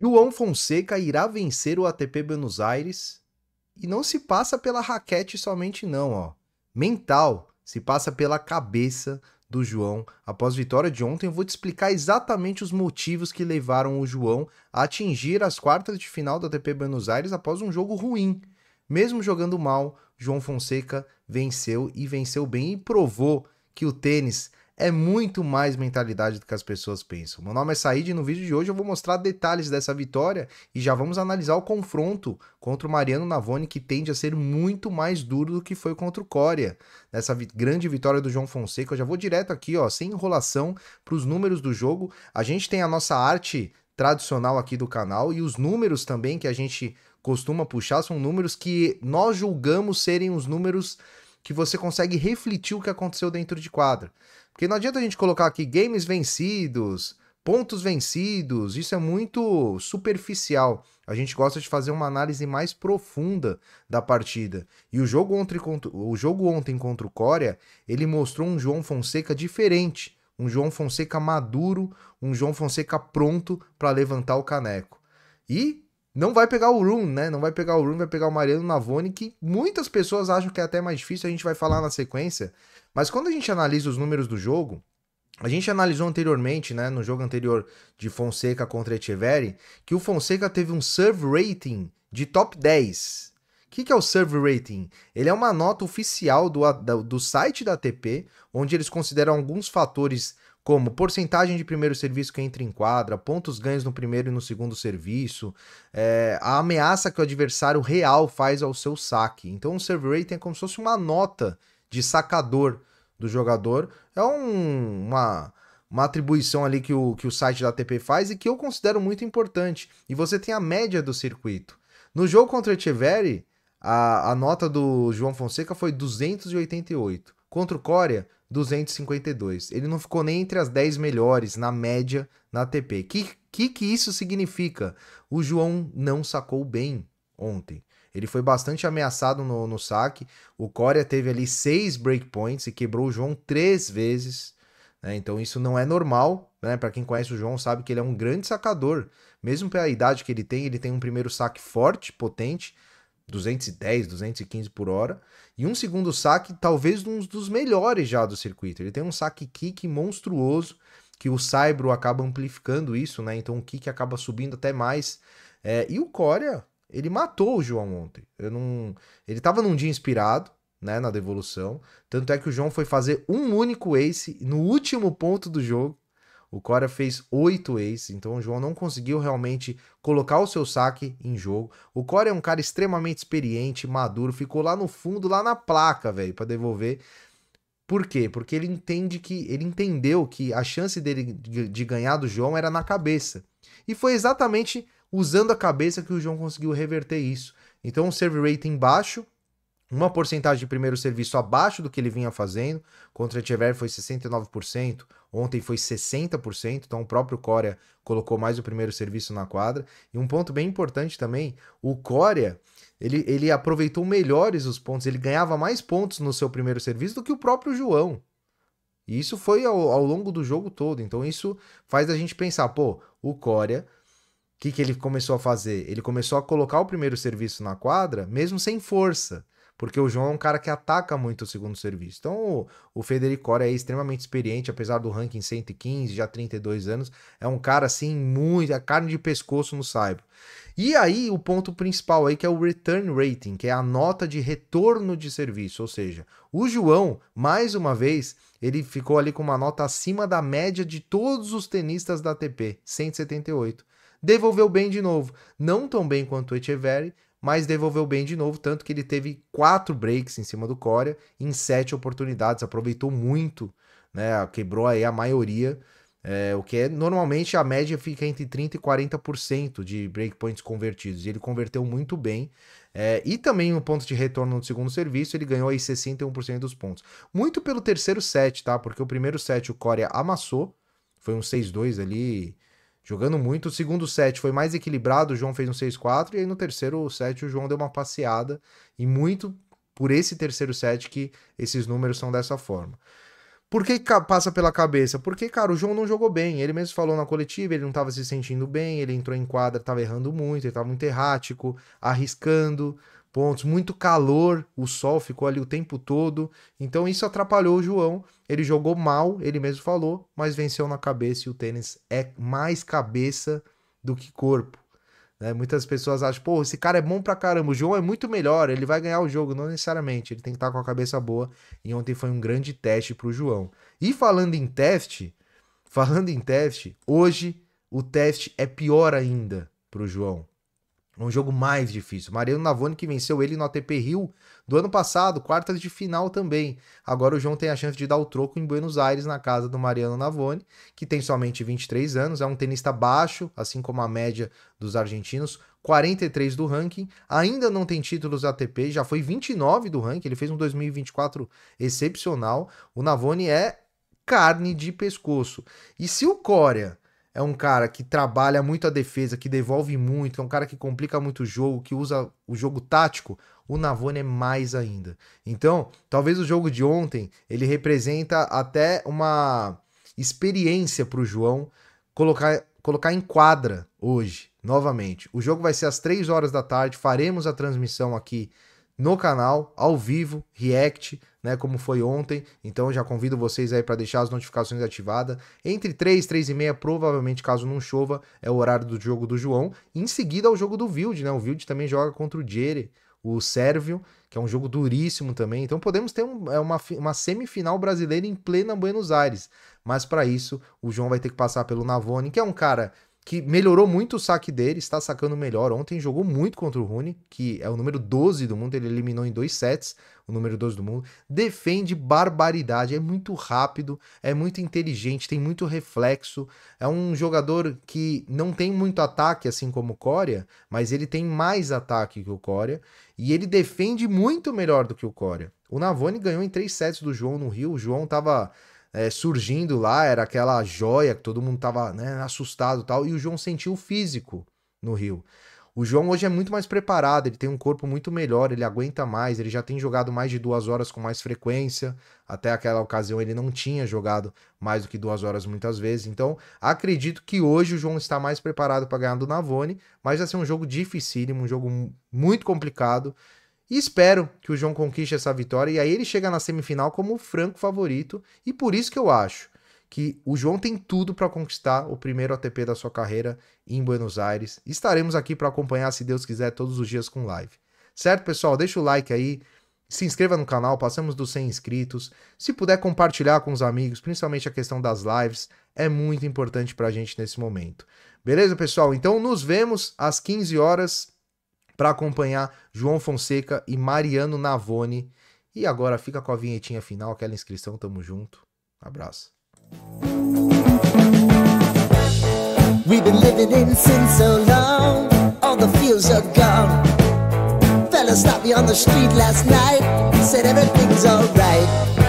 João Fonseca irá vencer o ATP Buenos Aires e não se passa pela raquete somente não, ó. Mental, se passa pela cabeça do João. Após a vitória de ontem, eu vou te explicar exatamente os motivos que levaram o João a atingir as quartas de final do ATP Buenos Aires após um jogo ruim. Mesmo jogando mal, João Fonseca venceu e venceu bem e provou que o tênis é muito mais mentalidade do que as pessoas pensam. Meu nome é Said e no vídeo de hoje eu vou mostrar detalhes dessa vitória e já vamos analisar o confronto contra o Mariano Navoni, que tende a ser muito mais duro do que foi contra o Coria. Nessa grande vitória do João Fonseca, eu já vou direto aqui, ó, sem enrolação, para os números do jogo. A gente tem a nossa arte tradicional aqui do canal e os números também que a gente costuma puxar são números que nós julgamos serem os números que você consegue refletir o que aconteceu dentro de quadra. Porque não adianta a gente colocar aqui games vencidos, pontos vencidos, isso é muito superficial. A gente gosta de fazer uma análise mais profunda da partida. E o jogo ontem contra o Coria, ele mostrou um João Fonseca diferente, um João Fonseca maduro, um João Fonseca pronto para levantar o caneco. E não vai pegar o Rune, né? Não vai pegar o Rune, vai pegar o Mariano Navoni, que muitas pessoas acham que é até mais difícil, a gente vai falar na sequência. Mas quando a gente analisa os números do jogo, a gente analisou anteriormente, né, no jogo anterior de Fonseca contra Etcheverry, que o Fonseca teve um serve rating de top 10. O que é o serve rating? Ele é uma nota oficial do site da ATP, onde eles consideram alguns fatores como porcentagem de primeiro serviço que entra em quadra, pontos ganhos no primeiro e no segundo serviço, a ameaça que o adversário real faz ao seu saque. Então o serve rating é como se fosse uma nota de sacador do jogador. É uma atribuição ali que o site da ATP faz e que eu considero muito importante. E você tem a média do circuito. No jogo contra o Etcheverry, a nota do João Fonseca foi 288. Contra o Coria, 252. Ele não ficou nem entre as 10 melhores na média na ATP. Que isso significa? O João não sacou bem ontem. Ele foi bastante ameaçado no saque. O Coria teve ali 6 breakpoints e quebrou o João 3 vezes. Né? Então isso não é normal. Né? Para quem conhece o João sabe que ele é um grande sacador. Mesmo pela idade que ele tem um primeiro saque forte, potente, 210, 215 por hora. E um segundo saque talvez um dos melhores já do circuito. Ele tem um saque kick monstruoso, que o Saibro acaba amplificando isso, né? Então o kick acaba subindo até mais. E o Coria, ele matou o João ontem. Ele estava num dia inspirado, né, na devolução. Tanto é que o João foi fazer um único ace no último ponto do jogo. O Coria fez 8 aces, então o João não conseguiu realmente colocar o seu saque em jogo. O Coria é um cara extremamente experiente, maduro, ficou lá no fundo, lá na placa, velho, para devolver. Por quê? Porque ele entendeu que a chance dele de ganhar do João era na cabeça. E foi exatamente usando a cabeça que o João conseguiu reverter isso. Então, um serve rating baixo, uma porcentagem de primeiro serviço abaixo do que ele vinha fazendo. Contra o Etcheverry foi 69%, ontem foi 60%, então o próprio Coria colocou mais o primeiro serviço na quadra. E um ponto bem importante também, o Coria, ele aproveitou melhores os pontos, ele ganhava mais pontos no seu primeiro serviço do que o próprio João. E isso foi ao longo do jogo todo, então isso faz a gente pensar, pô, o Coria, o que ele começou a fazer? Ele começou a colocar o primeiro serviço na quadra, mesmo sem força. Porque o João é um cara que ataca muito o segundo serviço. Então o Federico Coria é extremamente experiente, apesar do ranking 115, já 32 anos. É um cara assim, muito, é carne de pescoço no saibro. E aí o ponto principal aí que é o return rating, que é a nota de retorno de serviço. Ou seja, o João, mais uma vez, ele ficou ali com uma nota acima da média de todos os tenistas da ATP, 178. Devolveu bem de novo. Não tão bem quanto o Etcheverry, mas devolveu bem de novo, tanto que ele teve 4 breaks em cima do Coria em 7 oportunidades, aproveitou muito, né? Quebrou aí a maioria, o que é normalmente a média fica entre 30% e 40% de breakpoints convertidos, e ele converteu muito bem, e também no ponto de retorno no segundo serviço, ele ganhou aí 61% dos pontos. Muito pelo terceiro set, tá? Porque o primeiro set o Coria amassou, foi um 6-2 ali, jogando muito. O segundo set foi mais equilibrado, o João fez um 6-4, e aí no terceiro set o João deu uma passeada, e muito por esse terceiro set que esses números são dessa forma. Por que passa pela cabeça? Porque, cara, o João não jogou bem. Ele mesmo falou na coletiva, ele não estava se sentindo bem, ele entrou em quadra, estava errando muito, ele estava muito errático, arriscando pontos, muito calor, o sol ficou ali o tempo todo. Então isso atrapalhou o João. Ele jogou mal, ele mesmo falou, mas venceu na cabeça e o tênis é mais cabeça do que corpo. Muitas pessoas acham, pô, esse cara é bom pra caramba, o João é muito melhor, ele vai ganhar o jogo. Não necessariamente, ele tem que estar com a cabeça boa, e ontem foi um grande teste pro João. E falando em teste, hoje o teste é pior ainda pro João. É um jogo mais difícil. Mariano Navoni que venceu ele no ATP Rio do ano passado, quartas de final também. Agora o João tem a chance de dar o troco em Buenos Aires, na casa do Mariano Navoni, que tem somente 23 anos, é um tenista baixo, assim como a média dos argentinos, 43 do ranking, ainda não tem títulos ATP, já foi 29 do ranking, ele fez um 2024 excepcional. O Navoni é carne de pescoço. E se o Coria é um cara que trabalha muito a defesa, que devolve muito, é um cara que complica muito o jogo, que usa o jogo tático, o Navoni é mais ainda. Então, talvez o jogo de ontem, ele representa até uma experiência para o João colocar em quadra hoje, novamente. O jogo vai ser às 3 horas da tarde, faremos a transmissão aqui no canal, ao vivo, react, né, como foi ontem. Então eu já convido vocês aí para deixar as notificações ativadas. Entre 3 e 3 e meia, provavelmente, caso não chova, é o horário do jogo do João. Em seguida, o jogo do Wild, né? O Wild também joga contra o Jere, o sérvio, que é um jogo duríssimo também. Então podemos ter uma semifinal brasileira em plena Buenos Aires. Mas para isso, o João vai ter que passar pelo Navoni, que é um cara que melhorou muito o saque dele, está sacando melhor. Ontem jogou muito contra o Rune, que é o número 12 do mundo, ele eliminou em 2 sets, o número 12 do mundo. Defende barbaridade, é muito rápido, é muito inteligente, tem muito reflexo. É um jogador que não tem muito ataque, assim como o Coria, mas ele tem mais ataque que o Coria, e ele defende muito melhor do que o Coria. O Navoni ganhou em 3 sets do João no Rio, o João tava surgindo lá, era aquela joia que todo mundo tava, né, assustado e tal, e o João sentiu o físico no Rio. O João hoje é muito mais preparado, ele tem um corpo muito melhor, ele aguenta mais, ele já tem jogado mais de 2 horas com mais frequência, até aquela ocasião ele não tinha jogado mais do que 2 horas muitas vezes, então acredito que hoje o João está mais preparado para ganhar do Navoni, mas vai ser um jogo dificílimo, um jogo muito complicado. E espero que o João conquiste essa vitória, e aí ele chega na semifinal como o franco favorito, e por isso que eu acho que o João tem tudo para conquistar o primeiro ATP da sua carreira em Buenos Aires. Estaremos aqui para acompanhar, se Deus quiser, todos os dias com live. Certo, pessoal? Deixa o like aí, se inscreva no canal, passamos dos 100 inscritos. Se puder compartilhar com os amigos, principalmente a questão das lives, é muito importante para a gente nesse momento. Beleza, pessoal? Então nos vemos às 15 horas para acompanhar João Fonseca e Mariano Navoni. E agora fica com a vinhetinha final, aquela inscrição, tamo junto. Abraço. We've been living in sin so long, all the feels are gone. Fella stopped me on the street last night, said everything's alright.